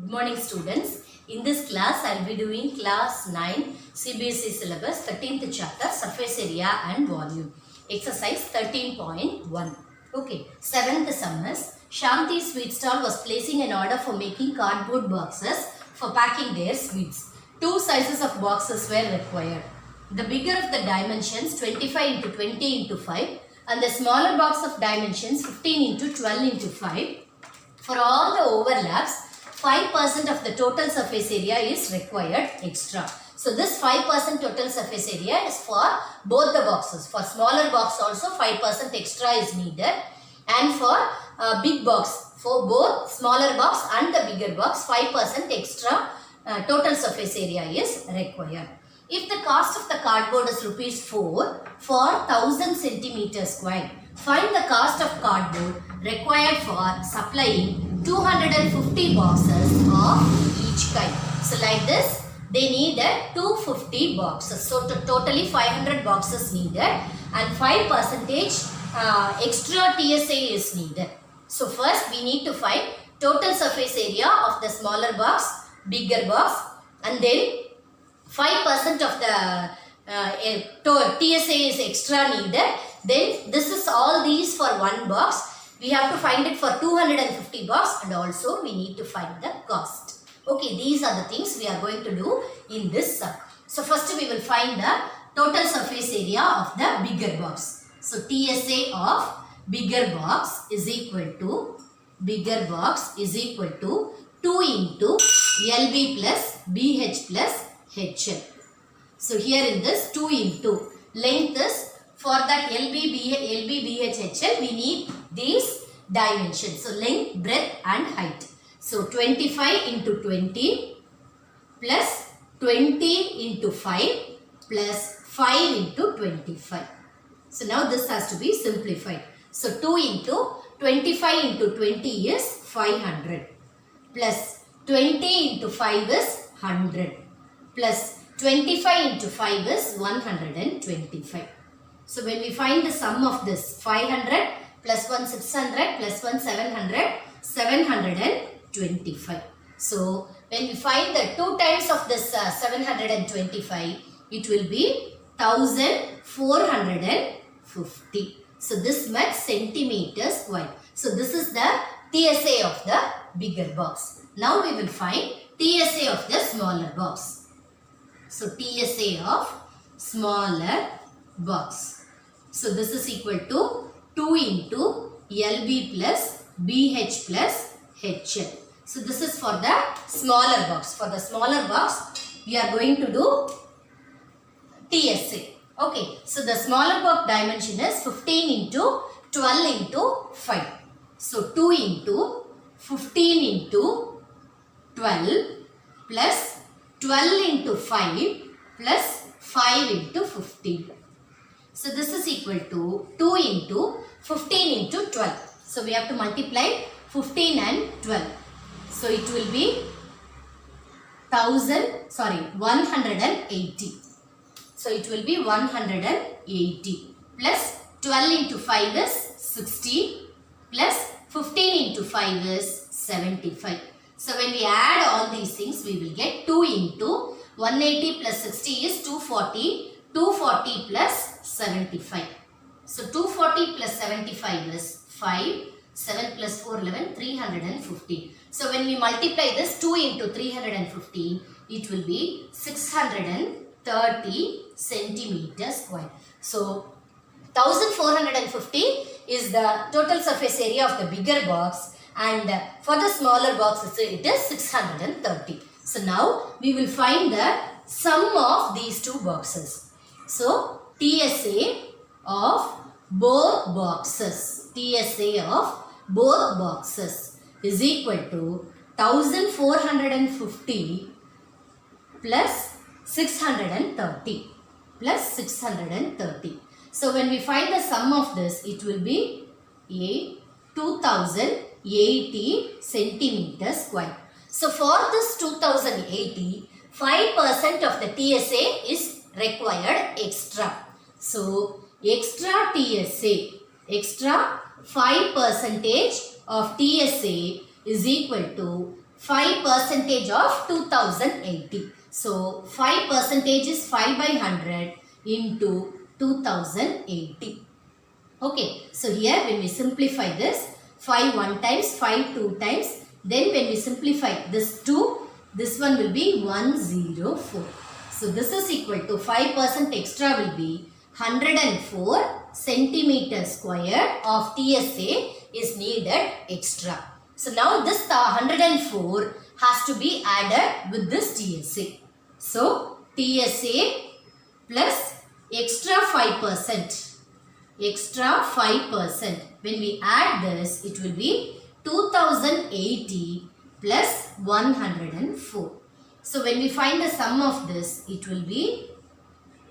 Good morning students. In this class I will be doing class 9 CBSE syllabus 13th chapter surface area and volume. Exercise 13.1. Okay. 7th sum is Shanti sweet stall was placing an order for making cardboard boxes for packing their sweets. Two sizes of boxes were required. The bigger of the dimensions 25 into 20 into 5 and the smaller box of dimensions 15 into 12 into 5. For all the overlaps, 5% of the total surface area is required extra. So this 5% total surface area is for both the boxes. For smaller box also 5% extra is needed. And for big box, for both smaller box and the bigger box, 5% extra total surface area is required. If the cost of the cardboard is rupees 4 for 1000 centimeter square, find the cost of cardboard required for supplying 250 boxes of each kind. So like this, they needed 250 boxes. So totally 500 boxes needed and 5% extra TSA is needed. So first we need to find total surface area of the smaller box, bigger box, and then 5% of the TSA is extra needed. Then this is all these for one box. We have to find it for 250 box and also we need to find the cost. Okay, these are the things we are going to do in this sum. So first we will find the total surface area of the bigger box. So TSA of bigger box is equal to 2 into LB plus BH plus HL. So here in this 2 into length is for that LB, BH, HL we need these dimensions. So length, breadth and height. So 25 into 20 plus 20 into 5 plus 5 into 25. So now this has to be simplified. So 2 into 25 into 20 is 500 plus 20 into 5 is 100 plus 25 into 5 is 125. So when we find the sum of this 500 plus 1 600 plus 1 700, 725. So when we find the 2 times of this 725, it will be 1450. So this much centimeter square. So this is the TSA of the bigger box. Now we will find TSA of the smaller box. So TSA of smaller box. So this is equal to 2 into LB plus BH plus HL. So this is for the smaller box. For the smaller box, we are going to do TSA. Okay. So the smaller box dimension is 15 into 12 into 5. So 2 into 15 into 12 plus 12 into 5 plus 5 into 15. So this is equal to 2 into 15 into 12. So we have to multiply 15 and 12. So it will be 180. So it will be 180 plus 12 into 5 is 60 plus 15 into 5 is 75. So when we add all these things, we will get 2 into 180 plus 60 is 240. 240 plus 75. So 240 plus 75 is 5. 7 plus 4, 11, 350. So when we multiply this 2 into 350, it will be 630 centimeter square. So 1450 is the total surface area of the bigger box and for the smaller box it is 630. So now we will find the sum of these two boxes. So TSA of both boxes, TSA of both boxes is equal to 1450 plus 630 plus 630. So when we find the sum of this, it will be 2080 centimeter square. So for this 2080, 5% of the TSA is required extra. So extra TSA, extra 5% of TSA is equal to 5% of 2080. So 5% is 5 by 100 into 2080. Okay, so here when we simplify this, 5 1 times, 5 2 times, then when we simplify this 2, this one will be 104. So this is equal to 5% extra will be 104 centimeter square of TSA is needed extra. So now this 104 has to be added with this TSA. So TSA plus extra 5%. Extra 5%. When we add this, it will be 2080 plus 104. So when we find the sum of this, it will be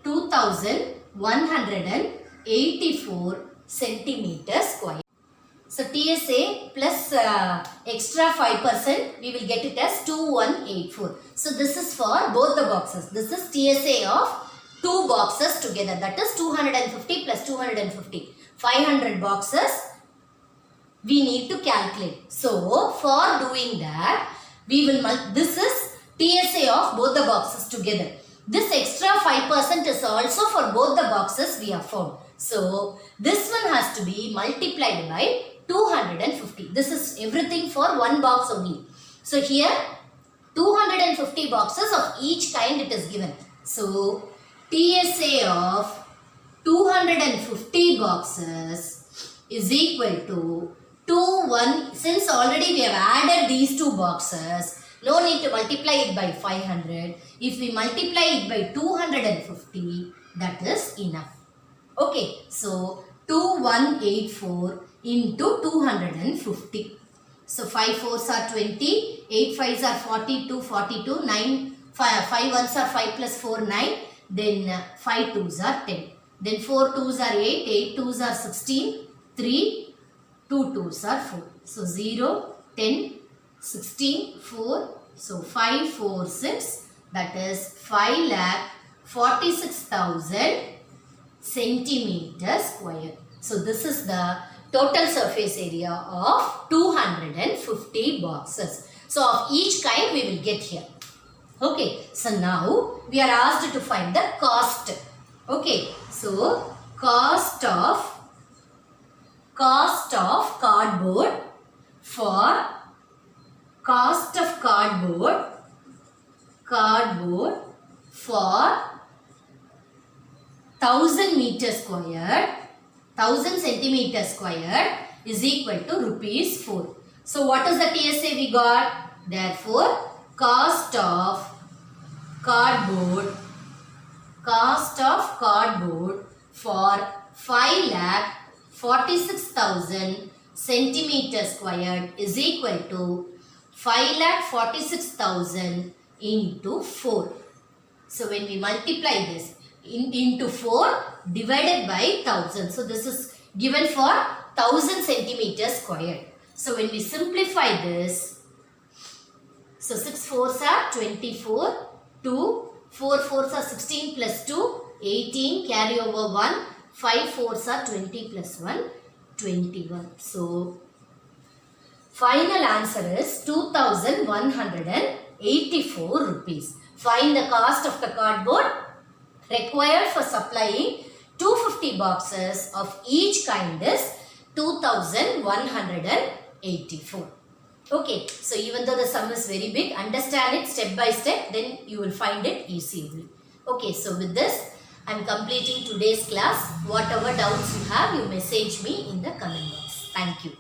2184 centimeter square. So TSA plus extra 5%, we will get it as 2184. So this is for both the boxes. This is TSA of 2 boxes together, that is 250 plus 250. 500 boxes we need to calculate. So for doing that, we will this is TSA of both the boxes together. This extra 5% is also for both the boxes we have found. So this one has to be multiplied by 250. This is everything for one box only. So here 250 boxes of each kind it is given. So TSA of 250 boxes is equal to since already we have added these two boxes, no need to multiply it by 500. If we multiply it by 250, that is enough. Okay, so 2184 into 250. So 5 4s are 20, 8 5s are 42, 42, 9, 5 1s are 5 plus 4, 9, then 5 2s are 10. Then 4 2s are 8, 8 2s are 16, 3, 2 2s are 4. So 0, 10, 16, 4. So 5 4 6, that is 5,46,000 centimeters square. So this is the total surface area of 250 boxes. So of each kind we will get here. Okay, so now we are asked to find the cost. Okay, so cost of cardboard for for 1000 meters squared, 1000 centimeters squared is equal to rupees 4. So what is the TSA we got? Therefore, cost of cardboard for 5,46,000 centimeters squared is equal to 5,46,000 into 4. So when we multiply this into 4 divided by 1000. So this is given for 1000 centimeters squared. So when we simplify this, so 6 4s are 24, 2, 4 4s are 16 plus 2, 18, carry over 1, 5 4s are 20 plus 1, 21. So final answer is 2,184 rupees. Find the cost of the cardboard required for supplying 250 boxes of each kind is 2,184. Okay, so even though the sum is very big, understand it step by step, then you will find it easily. Okay, so with this, I am completing today's class. Whatever doubts you have, you message me in the comment box. Thank you.